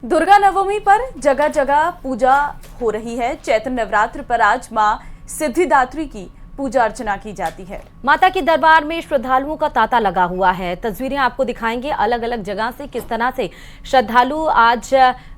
दुर्गा नवमी पर जगह जगह पूजा हो रही है। चैत्र नवरात्र पर आज मां सिद्धिदात्री की पूजा अर्चना की जाती है। माता के दरबार में श्रद्धालुओं का तांता लगा हुआ है। तस्वीरें आपको दिखाएंगे अलग अलग जगह से किस तरह से श्रद्धालु आज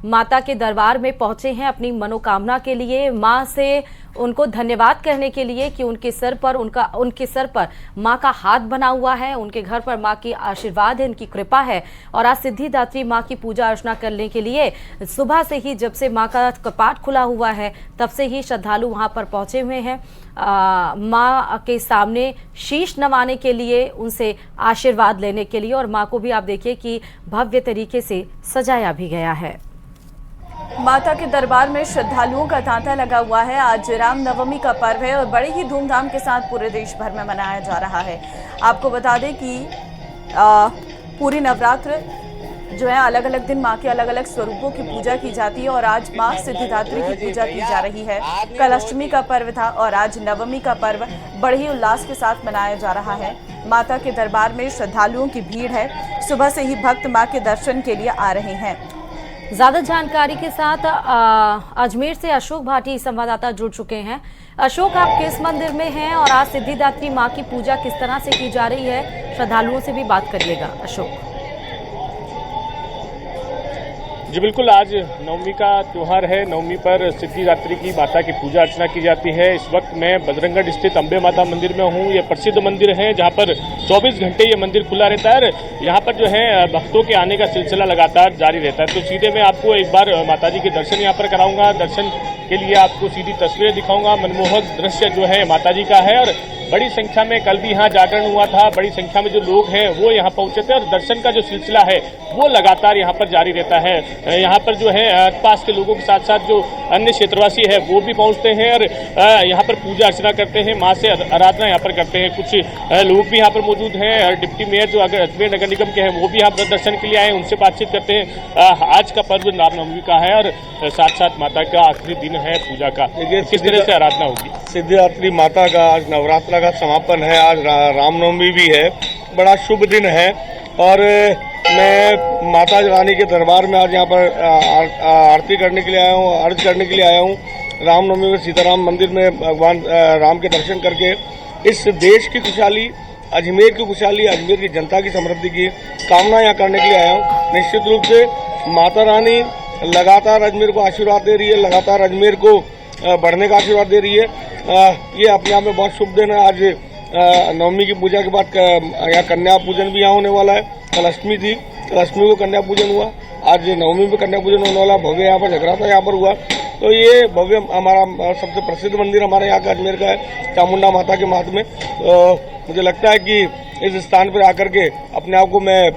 माता के दरबार में पहुंचे हैं अपनी मनोकामना के लिए, मां से उनको धन्यवाद कहने के लिए कि उनके सर पर मां का हाथ बना हुआ है, उनके घर पर मां की आशीर्वाद है, उनकी कृपा है। और आज सिद्धिदात्री मां की पूजा अर्चना करने के लिए सुबह से ही, जब से मां का कपाट खुला हुआ है, तब से ही श्रद्धालु वहां पर पहुंचे हुए हैं मां के सामने शीश नवाने के लिए, उनसे आशीर्वाद लेने के लिए। और मां को भी आप देखिए कि भव्य तरीके से सजाया भी गया है। माता के दरबार में श्रद्धालुओं का तांता लगा हुआ है। आज रामनवमी का पर्व है और बड़े ही धूमधाम के साथ पूरे देश भर में मनाया जा रहा है। आपको बता दें कि पूरी नवरात्र जो है अलग अलग दिन मां के अलग अलग स्वरूपों की पूजा की जाती है और आज मां सिद्धिदात्री की पूजा की जा रही है। कल अष्टमी का पर्व था और आज नवमी का पर्व बड़े ही उल्लास के साथ मनाया जा रहा है। माता के दरबार में श्रद्धालुओं की भीड़ है। सुबह से ही भक्त मां के दर्शन के लिए आ रहे हैं। ज्यादा जानकारी के साथ अजमेर से अशोक भाटी संवाददाता जुड़ चुके हैं। अशोक, आप किस मंदिर में हैं और आज सिद्धिदात्री मां की पूजा किस तरह से की जा रही है? श्रद्धालुओं से भी बात करिएगा अशोक। जी बिल्कुल, आज नवमी का त्यौहार है। नवमी पर सिद्धिदात्री की माता की पूजा अर्चना की जाती है। इस वक्त मैं बजरंगगढ़ स्थित अंबे माता मंदिर में हूँ। ये प्रसिद्ध मंदिर है जहाँ पर 24 घंटे ये मंदिर खुला रहता है और यहाँ पर जो है भक्तों के आने का सिलसिला लगातार जारी रहता है। तो सीधे मैं आपको एक बार माता जी के दर्शन यहाँ पर कराऊंगा। दर्शन के लिए आपको सीधी तस्वीरें दिखाऊंगा। मनमोहक दृश्य जो है माता जी का है और बड़ी संख्या में कल भी यहाँ जागरण हुआ था। बड़ी संख्या में जो लोग हैं वो यहाँ पहुंचे थे और दर्शन का जो सिलसिला है वो लगातार यहाँ पर जारी रहता है। यहाँ पर जो है पास के लोगों के साथ साथ जो अन्य क्षेत्रवासी है वो भी पहुंचते हैं और यहाँ पर पूजा अर्चना करते हैं, माँ से आराधना यहाँ पर करते हैं। कुछ लोग भी यहाँ पर मौजूद हैं। डिप्टी मेयर जो अजमेर नगर निगम के हैं वो भी यहाँ पर दर्शन के लिए आए, उनसे बातचीत करते हैं। आज का पर्व रामनवमी का है और साथ साथ माता का आखिरी दिन है पूजा का। किस तरह से आराधना होगी? सिद्धिदात्री माता का आज नवरात्र का समापन है। आज रामनवमी भी है, बड़ा शुभ दिन है और मैं माता रानी के दरबार में आज यहाँ पर आरती करने के लिए आया हूँ, अर्ज करने के लिए आया हूँ। रामनवमी में सीताराम मंदिर में भगवान राम के दर्शन करके इस देश की खुशहाली, अजमेर की खुशहाली, अजमेर की जनता की समृद्धि की कामना यहाँ करने के लिए आया हूँ। निश्चित रूप से माता रानी लगातार अजमेर को आशीर्वाद दे रही है, लगातार अजमेर को बढ़ने का आशीर्वाद दे रही है। ये अपने आप में बहुत शुभ दिन है। आज नवमी की पूजा के बाद यहाँ कन्या पूजन भी यहाँ होने वाला है। कल अष्टमी थी, कल अष्टमी को कन्या पूजन हुआ, आज नवमी में कन्या पूजन होने वाला। भव्य यहाँ पर जगराता यहाँ पर हुआ। तो ये भव्य हमारा सबसे प्रसिद्ध मंदिर हमारे यहाँ का अजमेर का है, चामुंडा माता के महात्म्य। तो मुझे लगता है कि इस स्थान पर आकर के अपने आप को मैं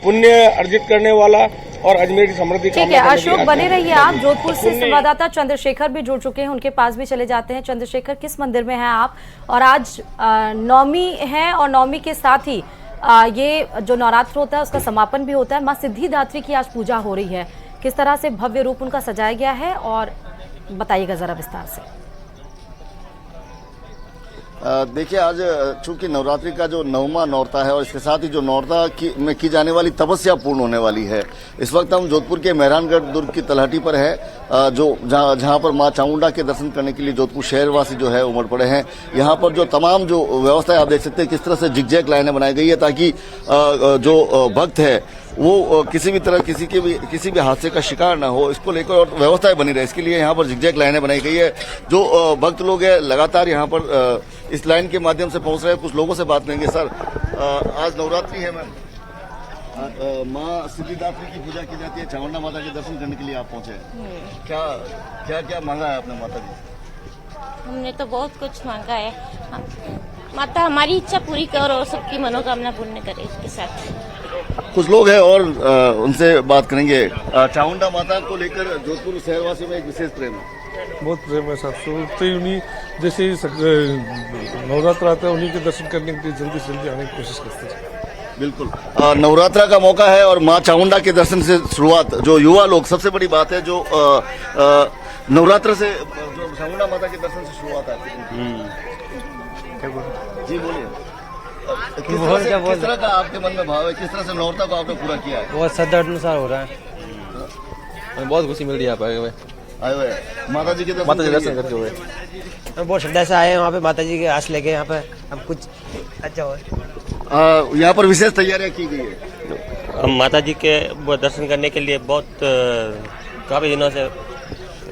पुण्य अर्जित करने वाला और अजमेर की समृद्धि। ठीक है अशोक, बने रहिए आप। जोधपुर से संवाददाता चंद्रशेखर भी जुड़ चुके हैं, उनके पास भी चले जाते हैं। चंद्रशेखर, किस मंदिर में हैं आप? और आज नवमी है और नवमी के साथ ही ये जो नवरात्र होता है उसका समापन भी होता है। मां सिद्धिदात्री की आज पूजा हो रही है, किस तरह से भव्य रूप उनका सजाया गया है और बताइएगा जरा विस्तार से। देखिए, आज चूंकि नवरात्रि का जो नवमा नौरता है और इसके साथ ही जो नौरता में की जाने वाली तपस्या पूर्ण होने वाली है। इस वक्त हम जोधपुर के मेहरानगढ़ दुर्ग की तलहटी पर है, जो जहां पर मां चामुंडा के दर्शन करने के लिए जोधपुर शहरवासी जो है उमड़ पड़े हैं। यहां पर जो तमाम जो व्यवस्था है आप देख सकते हैं किस तरह से जिगजैग लाइनें बनाई गई है ताकि जो भक्त है वो किसी भी तरह किसी भी हादसे का शिकार ना हो, इसको लेकर और व्यवस्थाएं बनी रहे, इसके लिए यहाँ पर जिगजैग लाइनें बनाई गई है। जो भक्त लोग हैं लगातार यहाँ पर इस लाइन के माध्यम से पहुंच रहे हैं। कुछ लोगों से बात करेंगे। सर, आज नवरात्रि है मैम, माँ सिद्धिदात्री की पूजा की जाती है, चामुंडा माता के दर्शन करने के लिए आप पहुंचे। क्या मांगा है आपने माता जी? हमने तो बहुत कुछ मांगा है। माता हमारी इच्छा पूरी करे और सबकी मनोकामना पूर्ण करे। इसके साथ कुछ लोग हैं और उनसे बात करेंगे। चामुंडा माता को लेकर जोधपुर शहरवासी में एक विशेष प्रेम है। बहुत प्रेम है साहब। तो उन्हीं जैसे नवरात्र आता है उन्हीं के दर्शन करने के लिए जल्दी से जल्दी आने की कोशिश करते हैं। बिल्कुल, नवरात्रा का मौका है और माँ चामुंडा के दर्शन से शुरुआत। जो युवा लोग, सबसे बड़ी बात है जो नवरात्र से, जो चामुंडा माता के दर्शन से शुरुआत है। जी बोलिए, किस तरह का आपके मन में भाव है? किस तरह से नौरता को आपने पूरा किया है? बहुत श्रद्धा अनुसार हो रहा है। हमें बहुत खुशी मिल रही है यहाँ पर आए हुए हैं। माता जी के दर्शन करते हुए। हम बहुत श्रद्धा से आए हैं वहाँ पे माता जी के आस लेके यहाँ पे हम कुछ अच्छा हो। यहाँ पर विशेष तैयारियां की गई है। हम माता जी के वो दर्शन करने के लिए बहुत काफी दिनों से।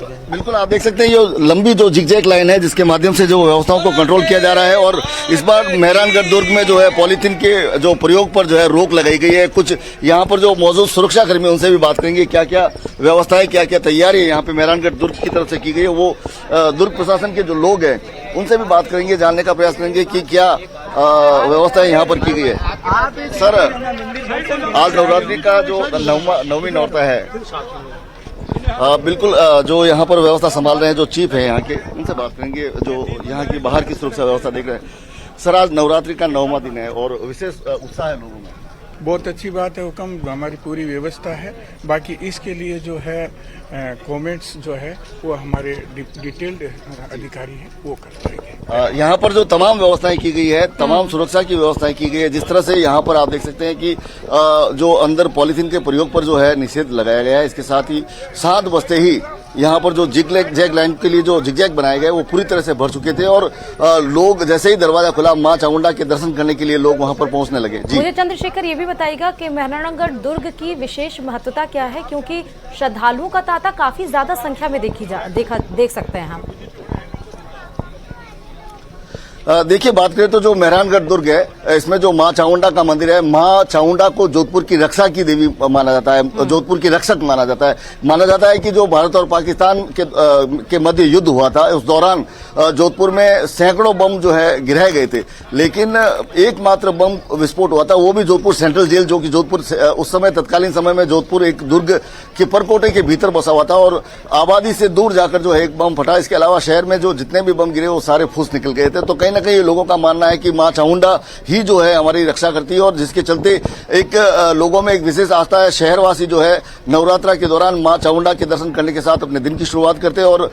बिल्कुल आप देख सकते हैं ये लंबी जो जिगजैग लाइन है जिसके माध्यम से जो व्यवस्थाओं को कंट्रोल किया जा रहा है और इस बार मेहरानगढ़ दुर्ग में जो है पॉलीथीन के जो प्रयोग पर जो है रोक लगाई गई है। कुछ यहाँ पर जो मौजूद सुरक्षा कर्मी उनसे भी बात करेंगे क्या क्या व्यवस्थाएं क्या क्या तैयारी यहाँ पे मेहरानगढ़ दुर्ग की तरफ से की गई है। वो दुर्ग प्रशासन के जो लोग हैं उनसे भी बात करेंगे, जानने का प्रयास करेंगे कि क्या व्यवस्था यहाँ पर की गई है। सर आज नवरात्रि का जो नौवीं नौरता है बिल्कुल जो यहाँ पर व्यवस्था संभाल रहे हैं जो चीफ है यहाँ के उनसे बात करेंगे जो यहाँ की बाहर की सुरक्षा व्यवस्था देख रहे हैं। सर आज नवरात्रि का 9वां दिन है और विशेष उत्साह है लोगों में। बहुत अच्छी बात है हुक्म, हमारी पूरी व्यवस्था है। बाकी इसके लिए जो है कमेंट्स जो है वो हमारे डिटेल्ड अधिकारी हैं वो कर पाएंगे। यहाँ पर जो तमाम व्यवस्थाएं की गई है, तमाम सुरक्षा की व्यवस्थाएं की गई है। जिस तरह से यहाँ पर आप देख सकते हैं कि जो अंदर पॉलीथीन के प्रयोग पर जो है निषेध लगाया गया है। इसके साथ ही 7 बजते ही यहाँ पर जो जिगजैग लाइन के लिए जो जिगजैग बनाए गए वो पूरी तरह से भर चुके थे और लोग जैसे ही दरवाजा खुला मां चामुंडा के दर्शन करने के लिए लोग वहां पर पहुंचने लगे। जी मुझे चंद्रशेखर ये भी बताइएगा कि मेहरानगढ़ दुर्ग की विशेष महत्वता क्या है, क्योंकि श्रद्धालुओं का तांता काफी ज्यादा संख्या में देख सकते हैं हम। देखिए बात करें तो जो मेहरानगढ़ दुर्ग है इसमें जो मां चामुंडा का मंदिर है, मां चामुंडा को जोधपुर की रक्षा की देवी माना जाता है, जोधपुर की रक्षक माना जाता है। माना जाता है कि जो भारत और पाकिस्तान के मध्य युद्ध हुआ था उस दौरान जोधपुर में सैकड़ों बम जो है गिराए गए थे, लेकिन एकमात्र बम विस्फोट हुआ था वो भी जोधपुर सेंट्रल जेल, जो कि जोधपुर उस समय तत्कालीन समय में जोधपुर एक दुर्ग के परकोटे के भीतर बसा हुआ था और आबादी से दूर जाकर जो है एक बम फटा। इसके अलावा शहर में जो जितने भी बम गिरे वो सारे फूस निकल गए थे। तो कहीं ना कहीं लोगों का मानना है कि मां चामुंडा ही जो है हमारी रक्षा करती है और जिसके चलते एक लोगों में एक विशेष आस्था है। शहरवासी जो है नवरात्रा के दौरान मां चामुंडा के दर्शन करने के साथ अपने दिन की शुरुआत करते हैं और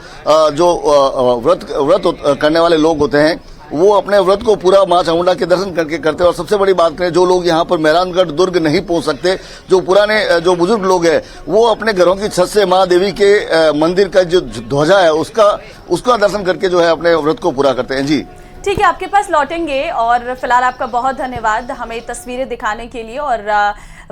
जो व्रत करने वाले लोग होते हैं वो अपने व्रत को पूरा मां चामुंडा के दर्शन करके करते हैं। और सबसे बड़ी बात करें जो लोग यहाँ पर मेहरानगढ़ दुर्ग नहीं पहुंच सकते, जो पुराने जो बुजुर्ग लोग हैं वो अपने घरों की छत से मां देवी के मंदिर का जो ध्वजा है उसका दर्शन करके जो है अपने व्रत को पूरा करते हैं। जी ठीक है, आपके पास लौटेंगे और फिलहाल आपका बहुत धन्यवाद हमें तस्वीरें दिखाने के लिए और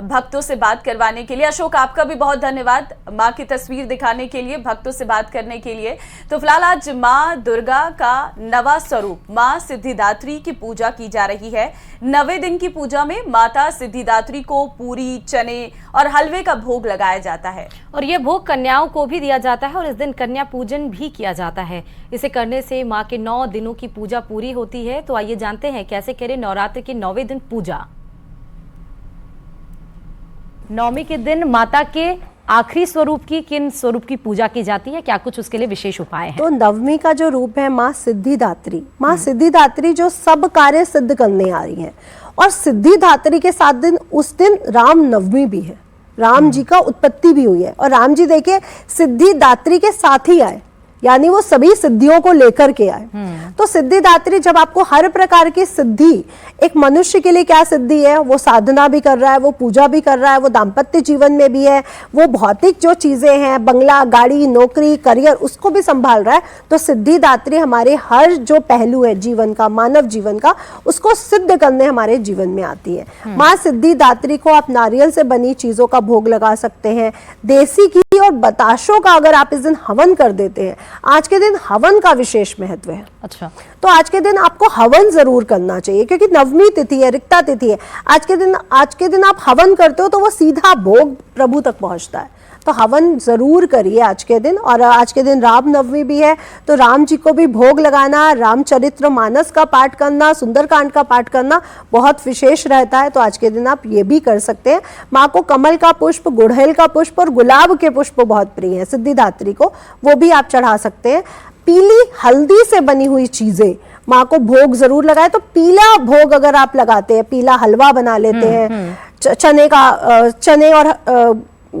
भक्तों से बात करवाने के लिए। अशोक आपका भी बहुत धन्यवाद माँ की तस्वीर दिखाने के लिए, भक्तों से बात करने के लिए। तो फिलहाल आज माँ दुर्गा का नवा स्वरूप माँ सिद्धिदात्री की पूजा की जा रही है। 9वें दिन की पूजा में माता सिद्धिदात्री को पूरी, चने और हलवे का भोग लगाया जाता है और ये भोग कन्याओं को भी दिया जाता है और इस दिन कन्या पूजन भी किया जाता है। इसे करने से माँ के 9 दिनों की पूजा पूरी होती है। तो आइए जानते हैं कैसे करें नवरात्र के 9वें दिन पूजा। 9वीं के दिन माता के आखिरी स्वरूप की किन स्वरूप की पूजा की जाती है, क्या कुछ उसके लिए विशेष उपाय हैं? तो 9वीं का जो रूप है माँ सिद्धिदात्री, माँ सिद्धिदात्री जो सब कार्य सिद्ध करने आ रही है और सिद्धिदात्री के साथ दिन उस दिन राम नवमी भी है, राम जी का उत्पत्ति भी हुई है और राम जी देखिए सिद्धिदात्री के साथ ही आए, यानी वो सभी सिद्धियों को लेकर के आए। तो सिद्धिदात्री जब आपको हर प्रकार की सिद्धि, एक मनुष्य के लिए क्या सिद्धि है, वो साधना भी कर रहा है, वो पूजा भी कर रहा है, वो दाम्पत्य जीवन में भी है, वो भौतिक जो चीजें हैं बंगला, गाड़ी, नौकरी, करियर उसको भी संभाल रहा है। तो सिद्धिदात्री हमारे हर जो पहलू है जीवन का, मानव जीवन का, उसको सिद्ध करने हमारे जीवन में आती है। माँ सिद्धिदात्री को आप नारियल से बनी चीजों का भोग लगा सकते हैं। देसी घी और बताशों का अगर आप इस दिन हवन कर देते हैं, आज के दिन हवन का विशेष महत्व है। अच्छा, तो आज के दिन आपको हवन जरूर करना चाहिए क्योंकि 9वीं तिथि है, रिक्ता तिथि है। आज के दिन आप हवन करते हो तो वो सीधा भोग प्रभु तक पहुंचता है। तो हवन जरूर करिए आज के दिन। और आज के दिन राम नवमी भी है तो राम जी को भी भोग लगाना, रामचरित्र मानस का पाठ करना, सुंदरकांड का पाठ करना बहुत विशेष रहता है। तो आज के दिन आप ये भी कर सकते हैं। माँ को कमल का पुष्प, गुड़हल का पुष्प और गुलाब के पुष्प बहुत प्रिय है सिद्धिदात्री को, वो भी आप चढ़ा सकते हैं। पीली हल्दी से बनी हुई चीजें माँ को भोग जरूर लगाए। तो पीला भोग अगर आप लगाते हैं, पीला हलवा बना लेते हैं, चने और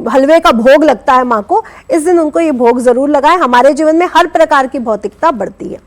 हलवे का भोग लगता है माँ को, इस दिन उनको ये भोग जरूर लगाएं। हमारे जीवन में हर प्रकार की भौतिकता बढ़ती है।